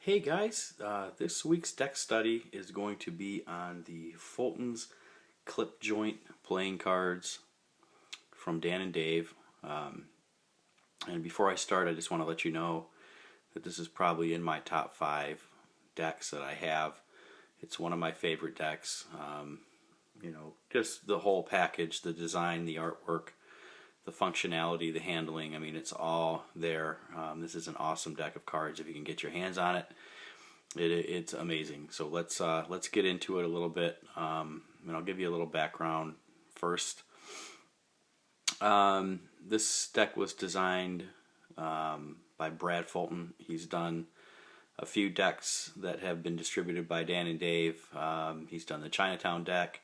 Hey guys, this week's deck study is going to be on the Fulton's clip joint playing cards from Dan and Dave. And before I start, I just want to let you know that this is probably in my top 5 decks that I have. It's one of my favorite decks. Just the whole package, the design, the artwork, the functionality, the handling. I mean, it's all there. This is an awesome deck of cards if you can get your hands on it. It's amazing. So let's get into it a little bit, and I'll give you a little background first. This deck was designed by Brad Fulton. He's done a few decks that have been distributed by Dan and Dave. He's done the Chinatown deck,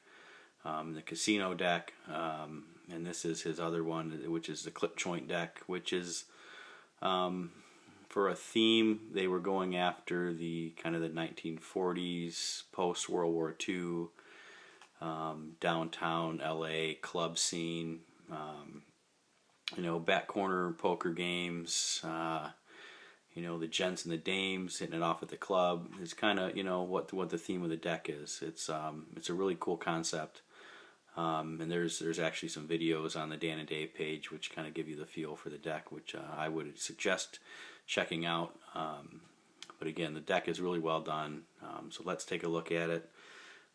the Casino deck, and this is his other one, which is the clip joint deck, which is for a theme. They were going after the kind of the 1940s, post World War II, downtown LA club scene, back corner poker games, the gents and the dames hitting it off at the club. It's kind of what the theme of the deck is. It's a really cool concept. And there's actually some videos on the Dan and Dave page which kind of give you the feel for the deck, which I would suggest checking out. But again, the deck is really well done. So let's take a look at it.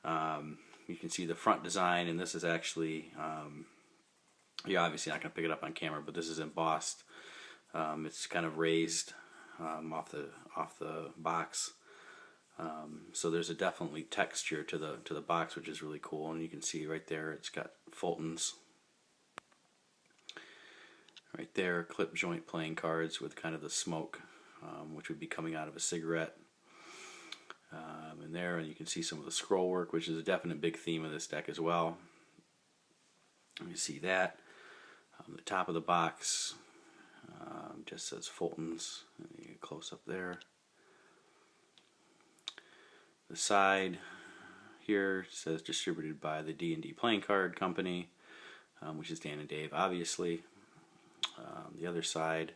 You can see the front design, and this is actually, you're obviously not going to pick it up on camera, but this is embossed. It's kind of raised off the box. So there's a definitely texture to the box, which is really cool, and you can see right there it's got Fulton's right there, clip joint playing cards with kind of the smoke, which would be coming out of a cigarette, and there, and you can see some of the scroll work, which is a definite big theme of this deck as well. You see that the top of the box just says Fulton's. You get close up there. The side here says distributed by the D&D Playing Card Company, which is Dan and Dave, obviously. The other side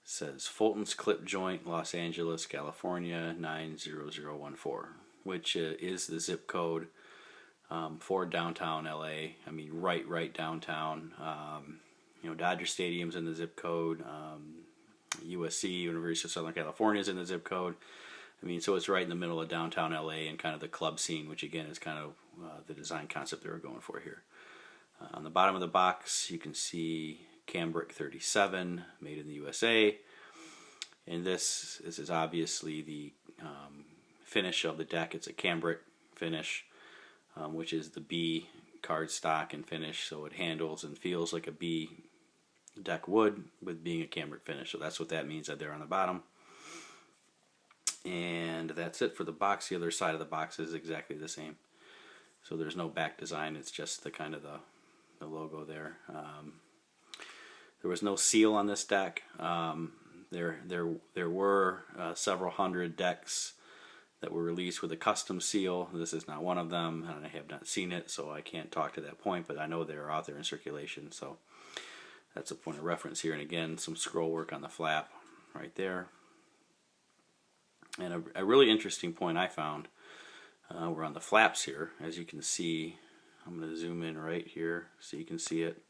says Fulton's Clip Joint, Los Angeles, California, 90014, which is the zip code for downtown LA. I mean, right downtown. Dodger Stadium's in the zip code. USC, University of Southern California, is in the zip code. I mean, so it's right in the middle of downtown LA and kind of the club scene, which again is kind of the design concept they were going for here. On the bottom of the box, you can see Cambric 37, made in the USA. And this is obviously the finish of the deck. It's a cambric finish, which is the B cardstock and finish, so it handles and feels like a B deck would, with being a cambric finish. So that's what that means right there on the bottom. And that's it for the box. The other side of the box is exactly the same. So there's no back design. It's just the kind of the logo there. There was no seal on this deck. There were several hundred decks that were released with a custom seal. This is not one of them, and I have not seen it, so I can't talk to that point. But I know they're out there in circulation. So that's a point of reference here. And again, some scroll work on the flap right there. And a really interesting point I found, we're on the flaps here, as you can see. I'm going to zoom in right here so you can see it,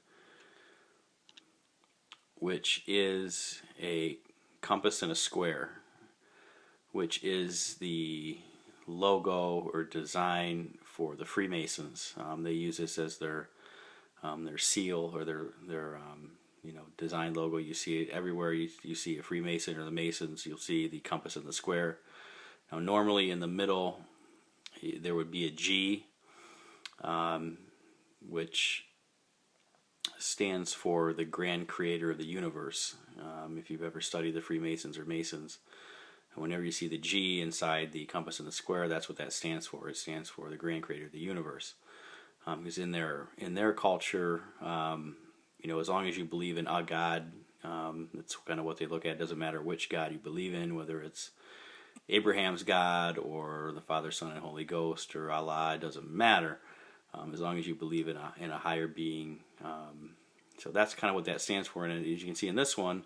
which is a compass and a square, which is the logo or design for the Freemasons. They use this as their seal, or their design logo. You see it everywhere. You see a Freemason or the Masons, you'll see the compass and the square. Now normally in the middle there would be a G, which stands for the grand creator of the universe. If you've ever studied the Freemasons or Masons, whenever you see the G inside the compass and the square, that's what that stands for. It stands for the grand creator of the universe. Because in their culture, as long as you believe in a God, that's kind of what they look at. It doesn't matter which God you believe in, whether it's Abraham's God or the Father, Son, and Holy Ghost, or Allah. It doesn't matter, as long as you believe in a higher being. So that's kind of what that stands for. And as you can see in this one,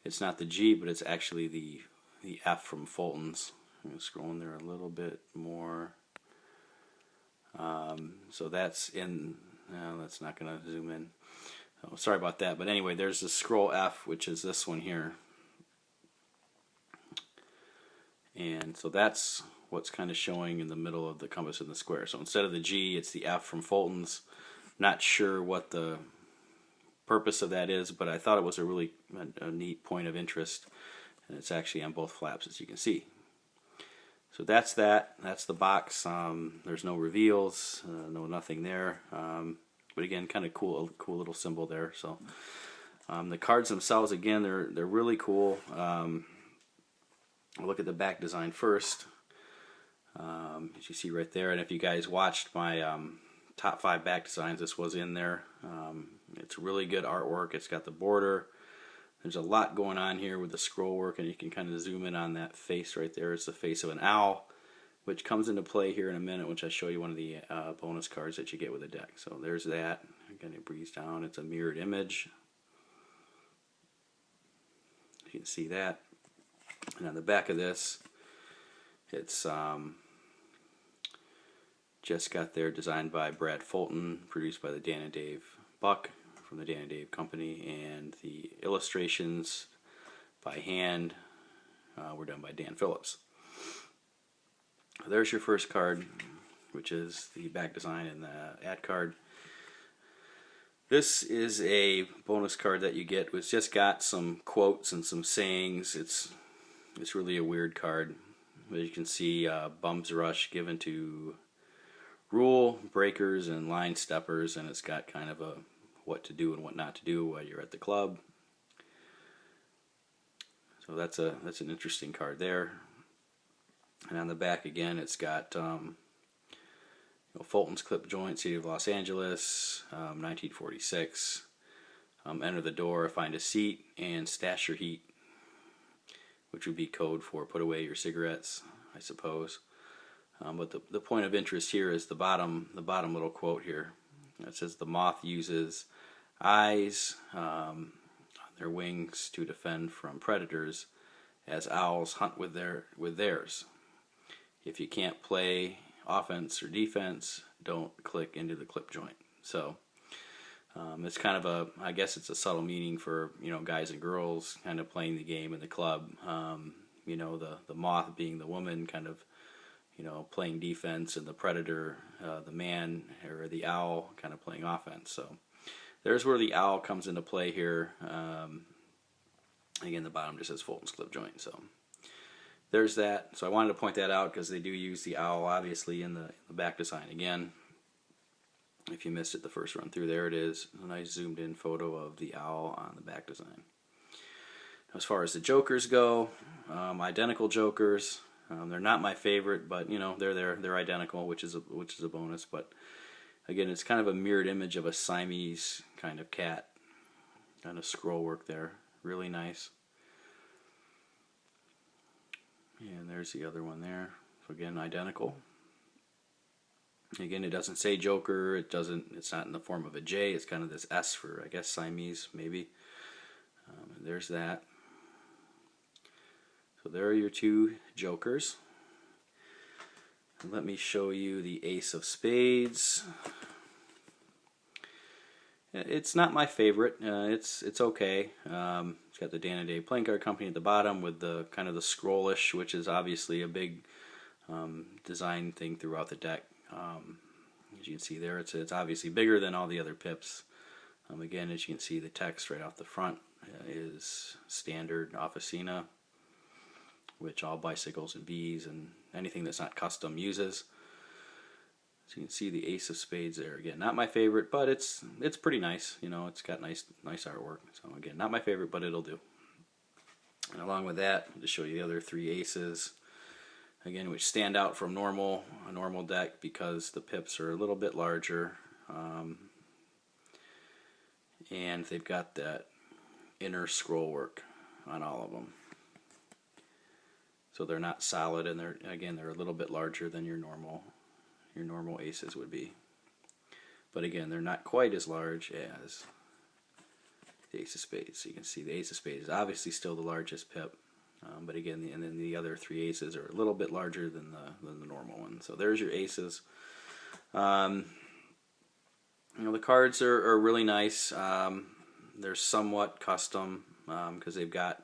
it's not the G, but it's actually the the F from Fulton's. I'm going to scroll in there a little bit more. So that's in, no, that's not going to zoom in. Oh, sorry about that. But anyway, there's the scroll F, which is this one here. And so that's what's kind of showing in the middle of the compass in the square. So instead of the G, it's the F from Fulton's. Not sure what the purpose of that is, but I thought it was a really a neat point of interest. And it's actually on both flaps, as you can see. So that's that. That's the box. There's no reveals, nothing there. But again, kind of cool little symbol there. So the cards themselves, again, they're really cool. I'll look at the back design first, as you see right there. And if you guys watched my top 5 back designs, this was in there. It's really good artwork. It's got the border. There's a lot going on here with the scroll work, and you can kind of zoom in on that face right there. It's the face of an owl, which comes into play here in a minute, which I show you one of the bonus cards that you get with the deck. So there's that. Again, it breathes down. It's a mirrored image. You can see that. And on the back of this, it's just got there, designed by Brad Fulton, produced by the Dan and Dave Buck from the Dan and Dave Company, and the illustrations by hand were done by Dan Phillips. There's your first card, which is the back design and the ad card. This is a bonus card that you get. It's just got some quotes and some sayings. It's really a weird card. As you can see, bums rush given to rule breakers and line steppers, and it's got kind of a what to do and what not to do while you're at the club. So that's an interesting card there. And on the back again, it's got Fulton's clip joint, City of Los Angeles, 1946. Enter the door, find a seat, and stash your heat, which would be code for put away your cigarettes, I suppose. But the point of interest here is the bottom little quote here. It says the moth uses eyes on their wings to defend from predators, as owls hunt with theirs. If you can't play offense or defense, don't click into the clip joint. So it's kind of I guess it's a subtle meaning for guys and girls kind of playing the game in the club. The moth being the woman, kind of playing defense, and the predator, the man or the owl, kind of playing offense. So there's where the owl comes into play here. Again, the bottom just says Fulton's clip joint. So there's that. So I wanted to point that out because they do use the owl obviously in the back design again. If you missed it the first run through, there it is. A nice zoomed in photo of the owl on the back design. As far as the jokers go, identical jokers. They're not my favorite, but they're there. They're identical, which is a bonus. But again, it's kind of a mirrored image of a Siamese kind of cat. Kind of scroll work there, really nice. And there's the other one there. So again, identical. Again, it doesn't say Joker. It's not in the form of a J. It's kind of this S for, I guess, Siamese, maybe. And there's that. So there are your 2 Jokers. And let me show you the Ace of Spades. It's not my favorite. It's okay. It's got the Dan and Dave Playing Card Company at the bottom with the kind of the scrollish, which is obviously a big design thing throughout the deck. As you can see there, it's obviously bigger than all the other pips. Again, as you can see, the text right off the front is standard Officina, which all bicycles and bees and anything that's not custom uses. So you can see the Ace of Spades there. Again, not my favorite, but it's pretty nice. It's got nice artwork. So again, not my favorite, but it'll do. And along with that, I'll just show you the other 3 aces. Again, which stand out from a normal deck because the pips are a little bit larger, and they've got that inner scroll work on all of them. So they're not solid, and they're a little bit larger than your normal aces would be. But again, they're not quite as large as the Ace of Spades. So you can see the Ace of Spades is obviously still the largest pip. But again, and then the other 3 aces are a little bit larger than the normal one. So there's your aces. The cards are really nice. They're somewhat custom because they've got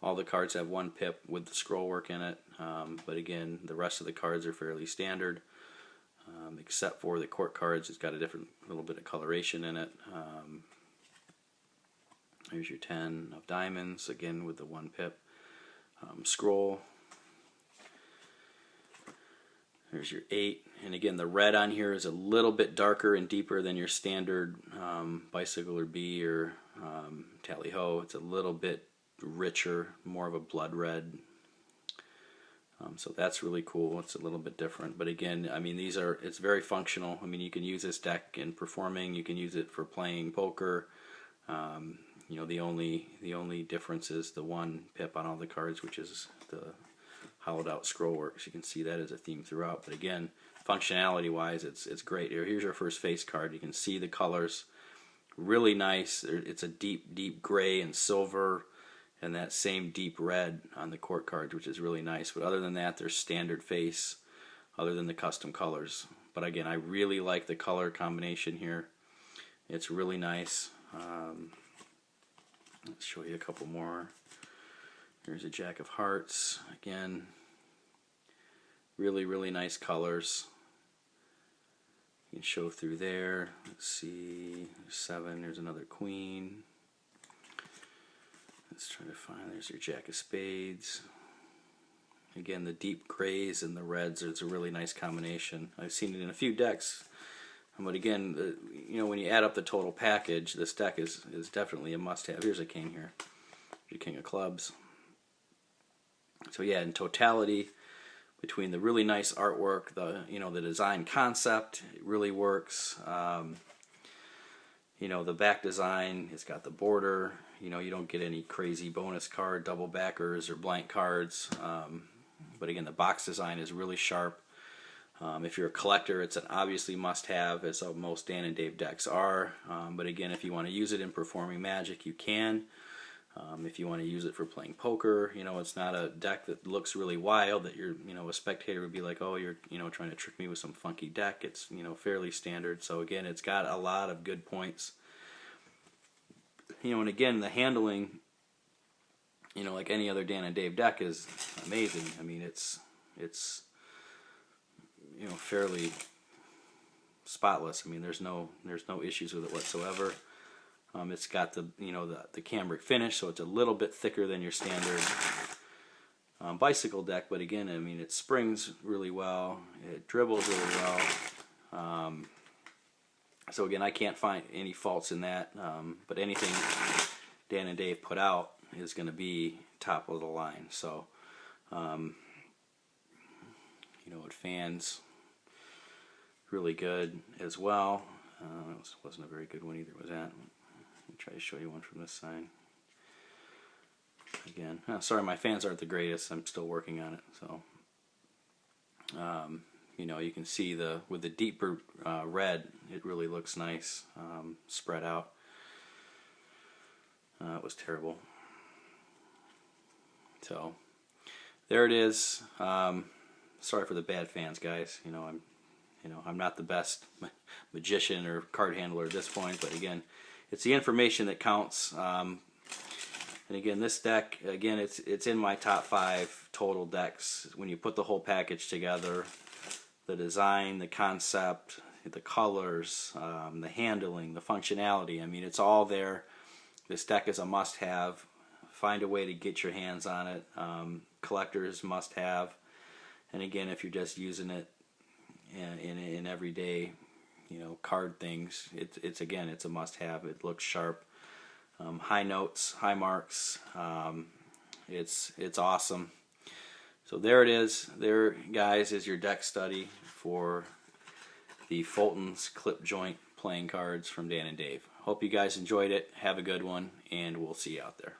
all the cards have 1 pip with the scroll work in it. But again, the rest of the cards are fairly standard, except for the court cards. It's got a different little bit of coloration in it. Here's your 10 of diamonds, again with the 1 pip scroll. There's your 8, and again the red on here is a little bit darker and deeper than your standard bicycle or B or tally ho. It's a little bit richer, more of a blood red. So that's really cool. It's a little bit different, but again, I mean, it's very functional. I mean, you can use this deck in performing. You can use it for playing poker. The only difference is the 1 pip on all the cards, which is the hollowed out scroll work. So you can see that as a theme throughout. But again, functionality wise, it's great. Here's your first face card. You can see the colors, really nice. It's a deep gray and silver, and that same deep red on the court cards, which is really nice. But other than that, there's standard face, other than the custom colors. But again, I really like the color combination here. It's really nice. Let's show you a couple more. Here's a Jack of Hearts. Again, really nice colors. You can show through there. Let's see, 7. There's another Queen. Let's try to find. There's your Jack of Spades. Again, the deep grays and the reds. It's a really nice combination. I've seen it in a few decks. But again, when you add up the total package, this deck is definitely a must-have. Here's a king here. Your King of Clubs. So yeah, in totality, between the really nice artwork, the design concept, it really works. The back design, it's got the border. You don't get any crazy bonus card, double backers, or blank cards. But again, the box design is really sharp. If you're a collector, it's an obviously must-have, as most Dan and Dave decks are. But again, if you want to use it in performing Magic, you can. If you want to use it for playing poker, it's not a deck that looks really wild that a spectator would be like, oh, you're trying to trick me with some funky deck. It's fairly standard. So again, it's got a lot of good points. And again, the handling, like any other Dan and Dave deck, is amazing. I mean, it's fairly spotless. I mean, there's no issues with it whatsoever. It's got the cambric finish, so it's a little bit thicker than your standard bicycle deck. But again, I mean, it springs really well. It dribbles really well. So again, I can't find any faults in that. But anything Dan and Dave put out is going to be top of the line. So, it fans really good as well. It wasn't a very good one either, was that? Let me try to show you one from this side. Again, sorry, my fans aren't the greatest. I'm still working on it. So, you can see with the deeper red, it really looks nice, spread out. It was terrible. So, there it is. Sorry for the bad fans, guys. I'm not the best magician or card handler at this point, but again, it's the information that counts. And again, this deck, it's in my top 5 total decks. When you put the whole package together, the design, the concept, the colors, the handling, the functionality, I mean, it's all there. This deck is a must-have. Find a way to get your hands on it. Collectors must-have. And again, if you're just using it in everyday, card things, it's a must-have. It looks sharp, high notes, high marks. It's awesome. So there it is. There, guys, is your deck study for the Fulton's clip joint playing cards from Dan and Dave. Hope you guys enjoyed it. Have a good one, and we'll see you out there.